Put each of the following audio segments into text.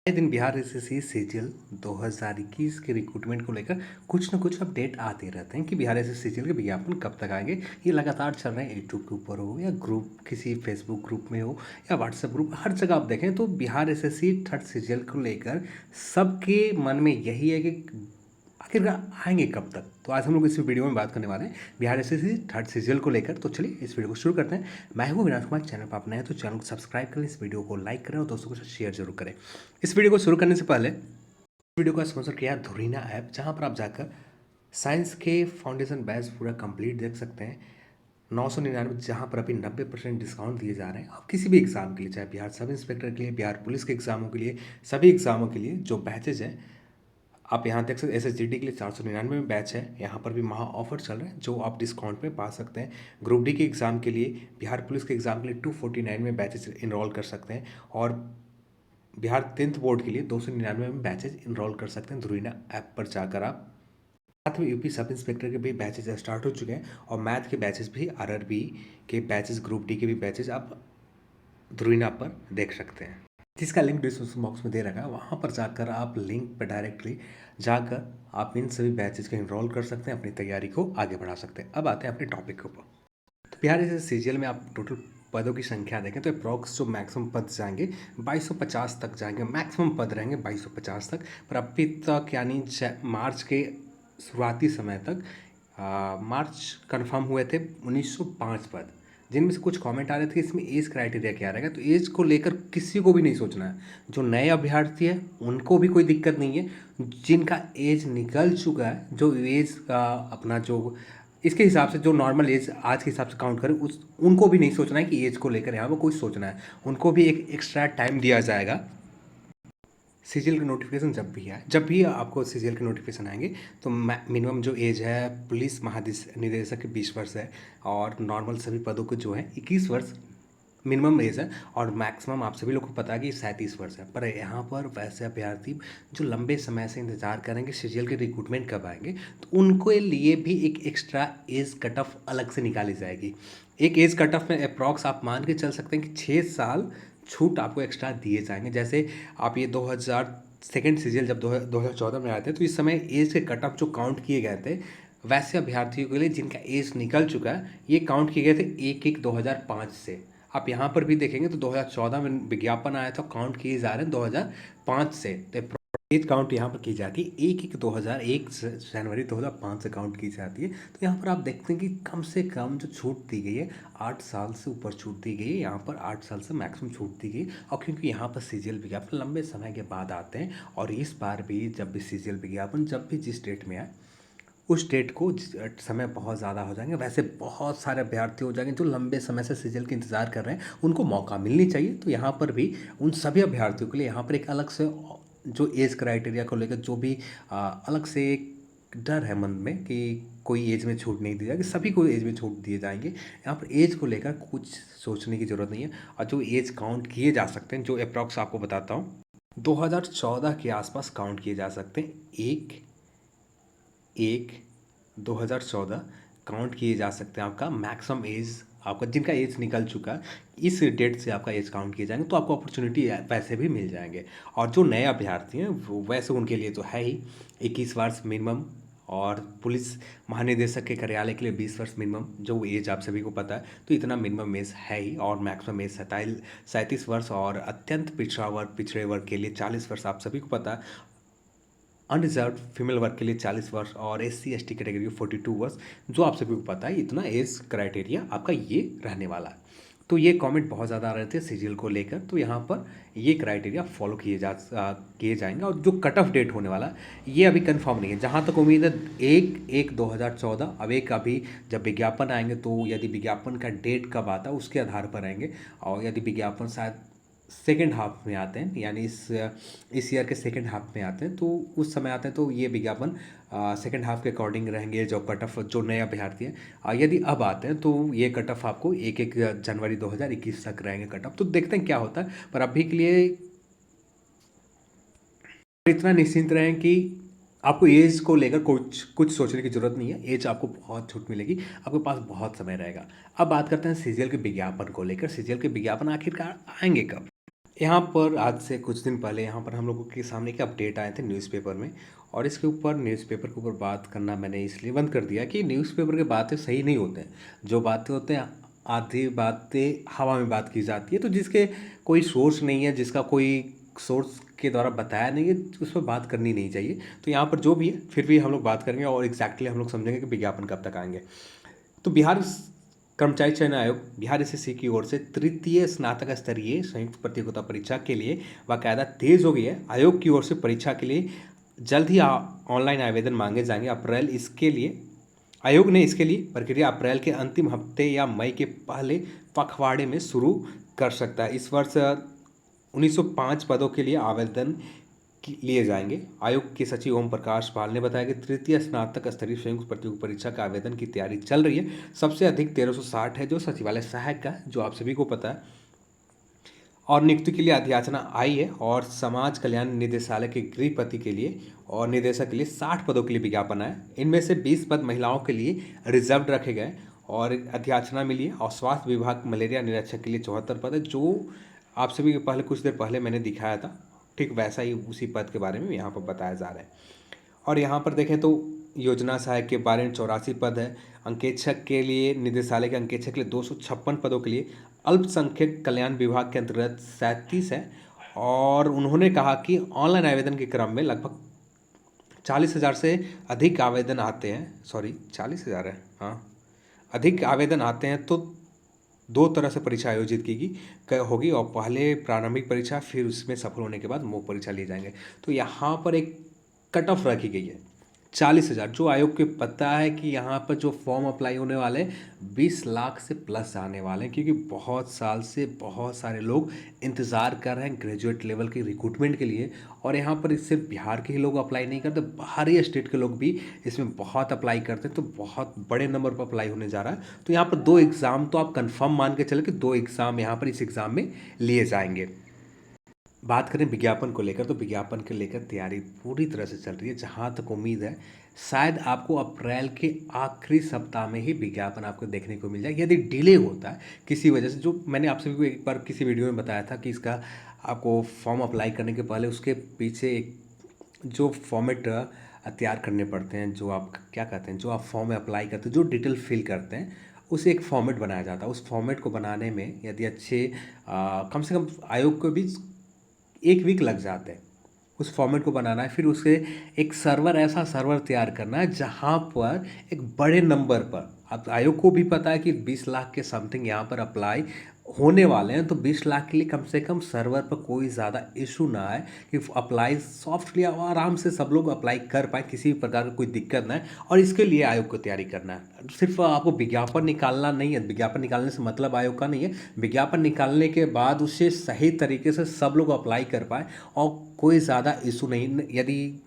आए दिन Bihar SSC CGL 2021 के रिक्रूटमेंट को लेकर कुछ न कुछ अपडेट आते रहते हैं कि बिहार एसएससी सीजीएल के विज्ञापन कब तक आएंगे। ये लगातार चल रहे हैं, यूट्यूब के ऊपर हो या ग्रुप किसी फेसबुक ग्रुप में हो या व्हाट्सएप ग्रुप, हर जगह आप देखें तो बिहार एसएससी थर्ड सीजीएल को लेकर सबके मन में यही है कि आखिरकार आएंगे कब तक। तो आज हम लोग इस वीडियो में बात करने वाले हैं बिहार एसएससी थर्ड सीजीएल को लेकर। तो चलिए इस वीडियो को शुरू करते हैं। मैं हूँ विनाश कुमार, चैनल पर आप नए हैं तो चैनल को सब्सक्राइब करें, इस वीडियो को लाइक करें और दोस्तों के साथ शेयर जरूर करें। इस वीडियो को शुरू करने से पहले वीडियो का स्पॉन्सर किया है धुरीना ऐप, जहां पर आप जाकर साइंस के फाउंडेशन बैच पूरा कंप्लीट देख सकते हैं 999, जहां पर अभी 90% डिस्काउंट दिए जा रहे हैं। आप किसी भी एग्जाम के लिए, चाहे बिहार सब इंस्पेक्टर के लिए, बिहार पुलिस के एग्जामों के लिए, सभी एग्जामों के लिए जो बैचेज हैं आप यहाँ देख सकते हैं। SSGD के लिए 499 में बैच है, यहाँ पर भी महा ऑफर चल रहे हैं जो आप डिस्काउंट में पा सकते हैं। ग्रुप डी के एग्ज़ाम के लिए, बिहार पुलिस के एग्ज़ाम के लिए 249 में बैचेज इनरोल कर सकते हैं और बिहार 10th बोर्ड के लिए 299 में बैचेज इनरोल कर सकते हैं धुरीना ऐप पर जाकर। आप साथ में यूपी सब इंस्पेक्टर के भी बैचेज स्टार्ट हो चुके हैं और मैथ के बैचेज भी, RRB के बैचेज, ग्रुप डी के भी बैचेज आप धुरीना पर देख सकते हैं, जिसका लिंक डिस्क्रिप्शन बॉक्स में दे रखा है। वहाँ पर जाकर आप लिंक पर डायरेक्टली जाकर आप इन सभी बैचेज को इनरोल कर सकते हैं, अपनी तैयारी को आगे बढ़ा सकते हैं। अब आते हैं अपने टॉपिक के ऊपर। तो बिहार जैसे सीजीएल में आप टोटल पदों की संख्या देखें तो अप्रॉक्स जो मैक्सिमम पद जाएंगे 2250 तक जाएंगे, मैक्सिमम पद रहेंगे 2250 तक। पर अभी तक यानी मार्च के शुरुआती समय तक मार्च कन्फर्म हुए थे 1905 पद, जिनमें से कुछ कमेंट आ रहे थे कि इसमें एज क्राइटेरिया क्या रहेगा। तो एज को लेकर किसी को भी नहीं सोचना है। जो नए अभ्यर्थी है उनको भी कोई दिक्कत नहीं है, जिनका एज निकल चुका है, जो एज का अपना जो इसके हिसाब से जो नॉर्मल एज आज के हिसाब से काउंट करें, उस उनको भी नहीं सोचना है कि एज को लेकर यहाँ पर कोई सोचना है। उनको भी एक एक्स्ट्रा टाइम दिया जाएगा। सीजीएल के नोटिफिकेशन जब भी आपको सीजीएल के नोटिफिकेशन आएंगे तो मिनिमम जो एज है पुलिस महानिदेशक के 20 वर्ष है और नॉर्मल सभी पदों के जो है 21 वर्ष मिनिमम एज है और मैक्सिमम आप सभी लोग को पता है कि 37 वर्ष है। पर यहाँ पर वैसे अभ्यर्थी जो लंबे समय से इंतजार करेंगे सीजीएल के रिक्रूटमेंट कब आएंगे, तो उनके लिए भी एक एक्स्ट्रा एज कट ऑफ अलग से निकाली जाएगी। एक एज कट ऑफ में अप्रॉक्स आप मान के चल सकते हैं कि 6 साल छूट आपको एक्स्ट्रा दिए जाएंगे। जैसे आप ये 2000 सेकेंड सीजीएल जब 2014 में आए थे तो इस समय एज के कट ऑफ जो काउंट किए गए थे, वैसे अभ्यर्थियों के लिए जिनका एज निकल चुका है ये काउंट किए गए थे 1/1/2005 से। आप यहाँ पर भी देखेंगे तो 2014 में विज्ञापन आया था, काउंट किए जा रहे हैं 2005 से। तो एज काउंट यहाँ पर की जाती है 1/1/2001 जनवरी 2005 से काउंट की जाती है। तो यहाँ पर आप देखते हैं कि कम से कम जो छूट दी गई है 8 साल से ऊपर छूट दी गई है। यहाँ पर 8 साल से मैक्सिमम छूट दी गई। और क्योंकि यहाँ पर सीजीएल विज्ञापन लंबे समय के बाद आते हैं और इस बार भी जब भी सीजीएल विज्ञापन जब भी जिस डेट में आए उस डेट को समय बहुत ज़्यादा हो जाएंगे। वैसे बहुत सारे अभ्यर्थी हो जाएंगे जो लंबे समय से सीजीएल का इंतज़ार कर रहे हैं, उनको मौका मिलनी चाहिए। तो यहाँ पर भी उन सभी अभ्यर्थियों के लिए यहाँ पर एक अलग से जो एज क्राइटेरिया को लेकर जो भी अलग से एक डर है मन में कि कोई एज में छूट नहीं दी जाएगी, सभी को एज में छूट दिए जाएंगे। यहाँ पर एज को लेकर कुछ सोचने की ज़रूरत नहीं है। और जो एज काउंट किए जा सकते हैं, जो अप्रॉक्स आपको बताता हूँ, 2014 के आसपास काउंट किए जा सकते हैं। 1/1/2014 काउंट किए जा सकते हैं। आपका मैक्सिमम एज, आपका जिनका एज निकल चुका है इस डेट से आपका एज काउंट किए जाएंगे, तो आपको अपॉर्चुनिटी पैसे भी मिल जाएंगे। और जो नए अभ्यर्थी हैं वो वैसे उनके लिए तो है ही 21 वर्ष मिनिमम, और पुलिस महानिदेशक के कार्यालय के लिए 20 वर्ष मिनिमम, जो एज आप सभी को पता है। तो इतना मिनिमम एज है ही। और मैक्सिमम एज 37 वर्ष, और अत्यंत पिछड़े वर्ग के लिए 40 वर्ष आप सभी को पता है। अनरिजर्व फीमेल वर्ग के लिए 40 वर्ष और SC ST कैटेगरी 42 वर्ष, जो आप सभी को पता है। इतना एज क्राइटेरिया आपका ये रहने वाला है। तो ये कमेंट बहुत ज़्यादा आ रहे थे सीजीएल को लेकर, तो यहाँ पर ये क्राइटेरिया फॉलो किए जाएंगे। और जो कट ऑफ डेट होने वाला है ये अभी कंफर्म नहीं है। जहाँ तक उम्मीद है 1/1/2014। अब एक अभी जब विज्ञापन आएंगे तो यदि विज्ञापन का डेट कब आता है उसके आधार पर आएंगे। और यदि विज्ञापन शायद सेकेंड हाफ में आते हैं, यानी इस ईयर के सेकेंड हाफ में आते हैं, तो उस समय आते हैं तो ये विज्ञापन सेकेंड हाफ के अकॉर्डिंग रहेंगे। जो कट ऑफ जो नए अभ्यर्थी हैं यदि अब आते हैं तो ये कट ऑफ आपको 1/1 जनवरी 2021 तक रहेंगे कट ऑफ। तो देखते हैं क्या होता है। पर अभी के लिए इतना निश्चिंत रहें कि आपको एज को लेकर कुछ सोचने की ज़रूरत नहीं है। एज आपको बहुत छूट मिलेगी, आपके पास बहुत समय रहेगा। अब बात करते हैं सीजीएल के विज्ञापन को लेकर। सीजीएल के विज्ञापन आखिरकार आएंगे कब। यहाँ पर आज से कुछ दिन पहले यहाँ पर हम लोगों के सामने एक अपडेट आए थे न्यूज़पेपर में। और इसके ऊपर न्यूज़पेपर के ऊपर बात करना मैंने इसलिए बंद कर दिया कि न्यूज़पेपर की बातें सही नहीं होते हैं। जो बातें होते हैं, आधी बातें हवा में बात की जाती है, तो जिसके कोई सोर्स नहीं है, जिसका कोई सोर्स के द्वारा बताया नहीं है, उस पर बात करनी नहीं चाहिए। तो यहाँ पर जो भी है फिर भी हम लोग बात करेंगे और एग्जैक्टली हम लोग समझेंगे कि विज्ञापन कब तक आएंगे। तो बिहार कर्मचारी चयन आयोग बिहार एसएससी की ओर से तृतीय स्नातक स्तरीय संयुक्त प्रतियोगिता परीक्षा के लिए बाकायदा तेज हो गई है। आयोग की ओर से परीक्षा के लिए जल्द ही ऑनलाइन आवेदन मांगे जाएंगे। अप्रैल इसके लिए आयोग ने इसके लिए प्रक्रिया अप्रैल के अंतिम हफ्ते या मई के पहले पखवाड़े में शुरू कर सकता है। इस वर्ष 1905 पदों के लिए आवेदन लिए जाएंगे। आयोग के सचिव ओम प्रकाश पाल ने बताया कि तृतीय स्नातक स्तरीय संयुक्त प्रतियोगी परीक्षा का आवेदन की तैयारी चल रही है। सबसे अधिक 1360 है जो सचिवालय सहायक का, जो आप सभी को पता है। और नियुक्ति के लिए अधियाचना आई है और समाज कल्याण निदेशालय के गृहपति के लिए और निदेशक के लिए 60 पदों के लिए विज्ञापन आया। इनमें से 20 पद महिलाओं के लिए रिजर्व रखे गए और अधियाचना मिली है। और स्वास्थ्य विभाग मलेरिया निरीक्षक के लिए 74 पद है, जो आप सभी को पहले कुछ देर पहले मैंने दिखाया था। ठीक वैसा ही उसी पद के बारे में यहाँ पर बताया जा रहा है। और यहाँ पर देखें तो योजना सहायक के बारे में 84 पद है। अंकेक्षक के लिए निदेशालय के अंकेक्षक के लिए 256 पदों के लिए अल्पसंख्यक कल्याण विभाग के अंतर्गत 37 है। और उन्होंने कहा कि ऑनलाइन आवेदन के क्रम में लगभग 40,000 से अधिक आवेदन आते हैं। सॉरी, 40,000 है, हाँ, अधिक आवेदन आते हैं। तो 2 तरह से परीक्षा आयोजित होगी और पहले प्रारंभिक परीक्षा, फिर उसमें सफल होने के बाद मॉक परीक्षा लिए जाएंगे। तो यहाँ पर एक कट ऑफ रखी गई है 40,000, जो आयोग को पता है कि यहाँ पर जो फॉर्म अप्लाई होने वाले 20 लाख से प्लस आने वाले हैं, क्योंकि बहुत साल से बहुत सारे लोग इंतज़ार कर रहे हैं ग्रेजुएट लेवल की रिक्रूटमेंट के लिए। और यहाँ पर सिर्फ बिहार के ही लोग अप्लाई नहीं करते, बाहरी स्टेट के लोग भी इसमें बहुत अप्लाई करते हैं। तो बहुत बड़े नंबर पर अप्लाई होने जा रहा है। तो यहाँ पर 2 एग्ज़ाम तो आप कन्फर्म मान के चले कि 2 एग्ज़ाम यहाँ पर इस एग्ज़ाम में लिए जाएंगे। बात करें विज्ञापन को लेकर, तो विज्ञापन को लेकर तैयारी पूरी तरह से चल रही है। जहाँ तक उम्मीद है शायद आपको अप्रैल के आखिरी सप्ताह में ही विज्ञापन आपको देखने को मिल जाए। यदि डिले होता है किसी वजह से, जो मैंने आप सभी को एक बार किसी वीडियो में बताया था कि इसका आपको फॉर्म अप्लाई करने के पहले उसके पीछे एक जो फॉर्मेट तैयार करने पड़ते हैं, जो आप क्या कहते हैं, जो आप फॉर्म में अप्लाई करते हैं, जो डिटेल फिल करते हैं, उसे एक फॉर्मेट बनाया जाता है। उस फॉर्मेट को बनाने में यदि अच्छे कम से कम आयोग को भी 1 वीक लग जाते हैं उस फॉर्मेट को बनाना है। फिर उसे एक सर्वर, ऐसा सर्वर तैयार करना है जहाँ पर एक बड़े नंबर पर, अब आयोग को भी पता है कि 20 लाख के समथिंग यहाँ पर अप्लाई होने वाले हैं। तो 20 लाख के लिए कम से कम सर्वर पर कोई ज़्यादा इशू ना आए, कि अप्लाई सॉफ्टली आराम से सब लोग अप्लाई कर पाए, किसी भी प्रकार का कोई दिक्कत ना है। और इसके लिए आयोग को तैयारी करना है। सिर्फ आपको विज्ञापन निकालना नहीं है, विज्ञापन निकालने से मतलब आयोग का नहीं है। विज्ञापन निकालने के बाद उसे सही तरीके से सब लोग अप्लाई कर पाए और कोई ज़्यादा इशू नहीं, यदि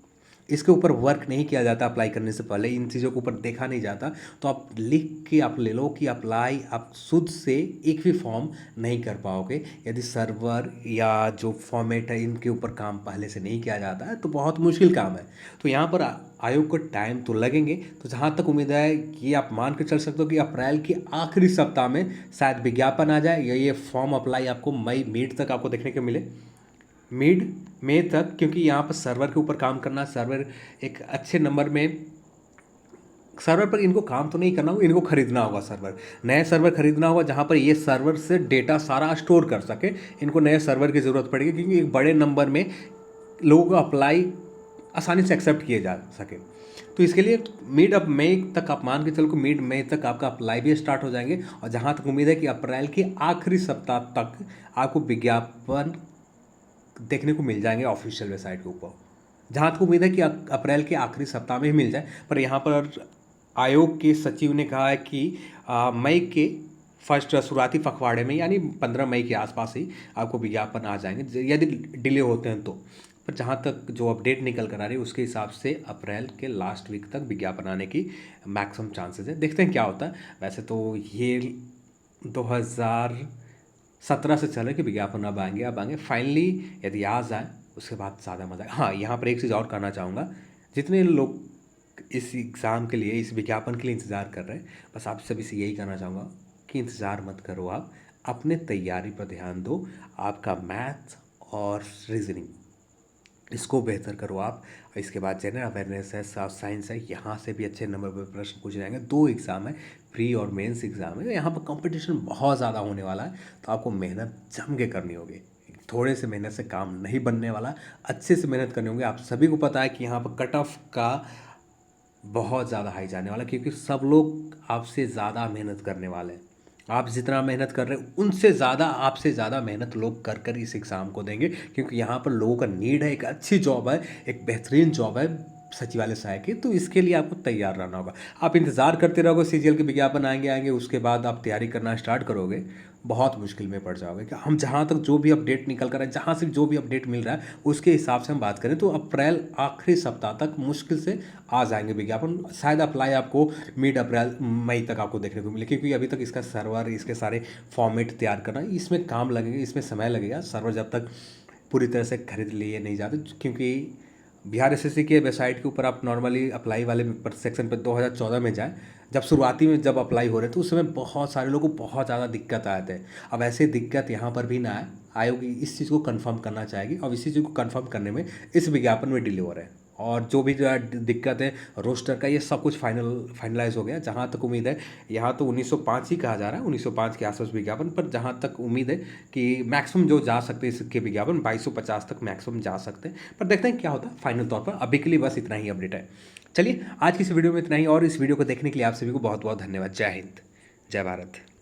इसके ऊपर वर्क नहीं किया जाता अप्लाई करने से पहले, इन चीज़ों के ऊपर देखा नहीं जाता, तो आप लिख के आप ले लो कि अप्लाई आप शुद्ध से एक भी फॉर्म नहीं कर पाओगे। यदि सर्वर या जो फॉर्मेट है इनके ऊपर काम पहले से नहीं किया जाता है तो बहुत मुश्किल काम है। तो यहाँ पर आयोग को टाइम तो लगेंगे। तो जहाँ तक उम्मीद है कि आप मान के चल सकते हो कि अप्रैल के आखिरी सप्ताह में शायद विज्ञापन आ जाए, या ये फॉर्म अप्लाई आपको मई मिड तक आपको देखने को मिले, मिड मई तक। क्योंकि यहाँ पर सर्वर के ऊपर काम करना, सर्वर एक अच्छे नंबर में, सर्वर पर इनको काम तो नहीं करना होगा, इनको खरीदना होगा सर्वर, नए सर्वर खरीदना होगा जहाँ पर ये सर्वर से डेटा सारा स्टोर कर सके। इनको नए सर्वर की ज़रूरत पड़ेगी, क्योंकि एक बड़े नंबर में लोगों का अप्लाई आसानी से एक्सेप्ट किए जा सके। तो इसके लिए मिड ऑफ मई तक आप मान के चलो कि मिड मई तक आपका अप्लाई भी स्टार्ट हो जाएंगे। और जहाँ तक उम्मीद है कि अप्रैल के आखिरी सप्ताह तक आपको विज्ञापन देखने को मिल जाएंगे ऑफिशियल वेबसाइट के ऊपर। जहाँ तक उम्मीद है कि अप्रैल के आखिरी सप्ताह में ही मिल जाए। पर यहाँ पर आयोग के सचिव ने कहा है कि मई के फर्स्ट शुरुआती पखवाड़े में, यानी 15 मई के आसपास ही आपको विज्ञापन आ जाएंगे, यदि डिले होते हैं तो। पर जहाँ तक जो अपडेट निकल कर आ रही है उसके हिसाब से अप्रैल के लास्ट वीक तक विज्ञापन आने की मैक्सिमम चांसेस है। देखते हैं क्या होता है। वैसे तो ये 2017 से चल रहा है कि विज्ञापन अब आएंगे फाइनली। यदि आ जाए उसके बाद ज़्यादा मज़ा है। हाँ, यहाँ पर एक चीज़ और कहना चाहूँगा, जितने लोग इस एग्ज़ाम के लिए, इस विज्ञापन के लिए इंतज़ार कर रहे हैं, बस आप सभी से यही कहना चाहूँगा कि इंतज़ार मत करो, आप अपने तैयारी पर ध्यान दो। आपका मैथ और रीजनिंग, इसको बेहतर करो आप। इसके बाद जनरल अवेयरनेस है, साइंस है, यहाँ से भी अच्छे नंबर पर प्रश्न पूछे जाएंगे। 2 एग्ज़ाम है, प्री और मेंस एग्ज़ाम है। यहाँ पर कंपटीशन बहुत ज़्यादा होने वाला है, तो आपको मेहनत जम के करनी होगी। थोड़े से मेहनत से काम नहीं बनने वाला, अच्छे से मेहनत करनी होगी। आप सभी को पता है कि यहाँ पर कट ऑफ का बहुत ज़्यादा हाई जाने वाला, क्योंकि सब लोग आपसे ज़्यादा मेहनत करने वाले हैं। आप जितना मेहनत कर रहे हैं उनसे ज़्यादा, आपसे ज़्यादा मेहनत लोग कर कर इस एग्ज़ाम को देंगे, क्योंकि यहाँ पर लोगों का नीड है। एक अच्छी जॉब है, एक बेहतरीन जॉब है सचिवालय सहायक की, तो इसके लिए आपको तैयार रहना होगा। आप इंतज़ार करते रहोगे, सीजीएल के विज्ञापन आएंगे, उसके बाद आप तैयारी करना स्टार्ट करोगे, बहुत मुश्किल में पड़ जाओगे। कि हम जहाँ तक जो भी अपडेट निकल कर है, जहाँ से जो भी अपडेट मिल रहा है, उसके हिसाब से हम बात करें तो अप्रैल आखिरी सप्ताह तक मुश्किल से आ जाएंगे विज्ञापन। शायद अप्लाई आपको मिड अप्रैल मई तक आपको देखने को मिले, क्योंकि अभी तक इसका सर्वर, इसके सारे फॉर्मेट तैयार करना, इसमें काम लगेगा, इसमें समय लगेगा। सर्वर जब तक पूरी तरह से खरीद लिए नहीं जाते, क्योंकि बिहार एसएससी के वेबसाइट के ऊपर आप नॉर्मली अप्लाई वाले सेक्शन पर 2014 में जाएँ, जब शुरुआती में जब अप्लाई हो रहे थे उस समय बहुत सारे लोगों को बहुत ज़्यादा दिक्कत आए थे। अब ऐसे दिक्कत यहाँ पर भी ना आए। आयोग इस चीज़ को कंफर्म करना चाहेगी, और इसी चीज़ को कंफर्म करने में इस विज्ञापन में डिले हो रहे हैं। और जो भी जो दिक्कत है रोस्टर का, ये सब कुछ फाइनलाइज हो गया। जहाँ तक उम्मीद है, यहाँ तो 1905 ही कहा जा रहा है, 1905 के आसपास विज्ञापन, पर जहाँ तक उम्मीद है कि मैक्सिमम जो जा सकते हैं इसके विज्ञापन 2250 तक मैक्सिमम जा सकते हैं। पर देखते हैं क्या होता है फाइनल तौर पर। अभी के लिए बस इतना ही अपडेट है। चलिए आज की इस वीडियो में इतना ही, और इस वीडियो को देखने के लिए आप सभी को बहुत बहुत धन्यवाद। जय हिंद, जय भारत।